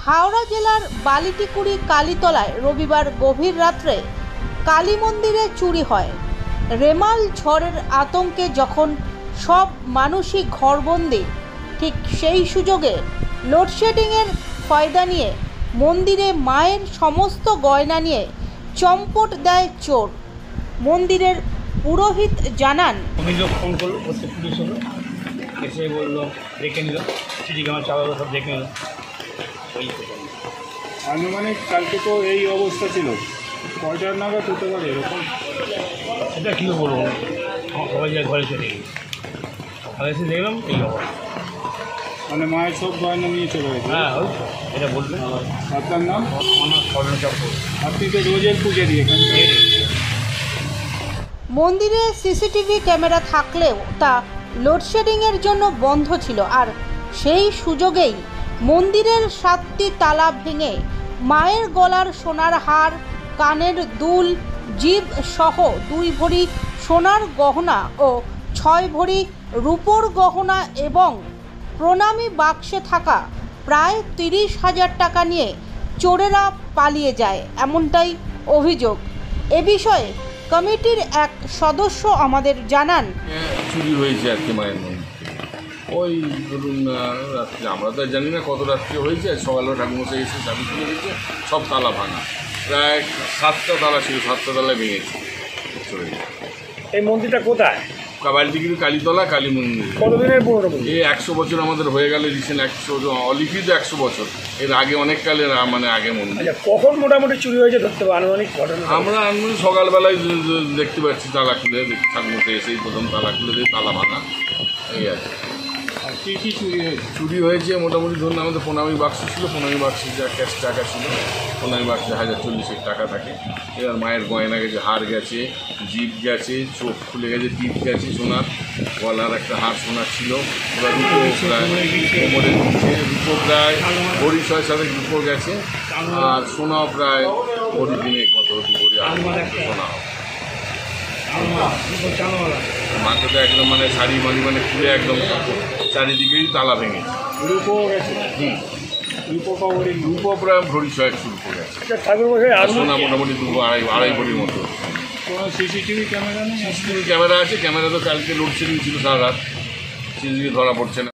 হাওড়া জেলার বালিটিকুড়ি কালীতলায় রবিবার গভীর রাত্রে কালী মন্দিরে চুরি হয়। রেমাল ঝড়ের আতঙ্কে যখন সব মানুষই ঘরবন্দি, ঠিক সেই সুযোগে লোডশেডিংয়ের ফায়দা নিয়ে মন্দিরে মায়ের সমস্ত গয়না নিয়ে চম্পট দেয় চোর। মন্দিরের পুরোহিত জানান, অভিযোগ ফোন করলো, প্রত্যেক পুলিশ হলো, এসে বললো দেখে নিল, সিটি ক্যামেরা চালালো, সব দেখে নিল। আনুমানিক কালকে তো এই অবস্থা ছিল, কয়টার নাগাদ হতে পারে এরকম? সেটা কী বলবো, সবাই যা ঘরে চলে গেছে, সকালে এসে দেখলাম এই অবস্থা। মানে মায়ের সব গয়না নিয়ে চলে গেছে? হ্যাঁ, ওই এটা বলবেন। আপনার নাম? আমার স্বর্ণ চক্র। আপনি তো রোজের পূজারি এখানে। মন্দিরে সিসিটিভি ক্যামেরা থাকলেও তা লোডশেডিংয়ের জন্য বন্ধ ছিল, আর সেই সুযোগেই মন্দিরের 7টি তালা ভেঙে মায়ের গলার সোনার হার, কানের দুল, জিভ সহ 2 ভরি সোনার গহনা ও 6 ভরি রূপোর গহনা এবং প্রণামী বাক্সে থাকা প্রায় 30,000 টাকা নিয়ে চোরেরা পালিয়ে যায়, এমনটাই অভিযোগ। এ বিষয়ে কমিটির এক সদস্য আমাদের জানান, চুরি হয়েছে আর কি মায়ের মন্দির। ওই ধরুন রাত্রে, আমরা তো জানি না কত রাত্রে হয়েছে, সকালে ঠাকুরমশাই এসে চাবি তুলে দিয়েছে, সব তালা ভাঙা, প্রায় 7টা তালা ছিল, 7টা তালায় ভেঙেছে। এই মন্দিরটা কোথায়? বালিটিকুড়ি কালীতলা কালী মন্দির। কতদিনের পুরনো? এই 100 বছর আমাদের হয়ে গেল, রিসেন্ট 100, অলিখিত 100 বছর। এর আগে অনেক কালের, মানে আগে মন্দির। আচ্ছা, কখন মোটামুটি চুরি হয়েছে ধরতে পারবো আনুমানিক ঘটনা? আমরা সকালবেলায় দেখতে পাচ্ছি তালা খুলে, ঠাকুরমশাই এসেই প্রথম তালা খুলে দিয়ে তালা ভাঙা, এই আছে। আর কী কী চুরি হয়েছে? চুরি হয়েছে মোটামুটি ধরুন আমাদের প্রণামী বাক্স ছিল, প্রণামী বাক্সে যা ক্যাশ টাকা ছিল, প্রণামী বাক্সে 1040 টাকা থাকে। এবার মায়ের গয়না গেছে, হার গেছে, জিভ গেছে, চোখ খুলে গেছে, টিপ গেছে সোনার, গলার একটা হার সোনার ছিল, ওরা রূপো প্রায় কোমরে দিচ্ছে, রূপো প্রায় ভরি 6-7 রূপো গেছে, আর সোনাও প্রায় ভরি দিনে কত 2 ভরি সোনা হবে। মাথাটা একদম মানে শাড়ি মানে খুলে একদম চারিদিকেই তালা ভেঙেছে। রূপো গেছে? রূপো কবরি? রূপো প্রায় ভরি 6 রূপো গেছে, আর সোনা মোটামুটি 2-2.5 ভরির মতো। কোনো সিসিটিভি ক্যামেরা নেই? সিসিটিভি ক্যামেরা আছে, ক্যামেরা তো কালকে লোডশেডিং ছিল সারা রাত, সিসিটিভি ধরা পড়ছে না।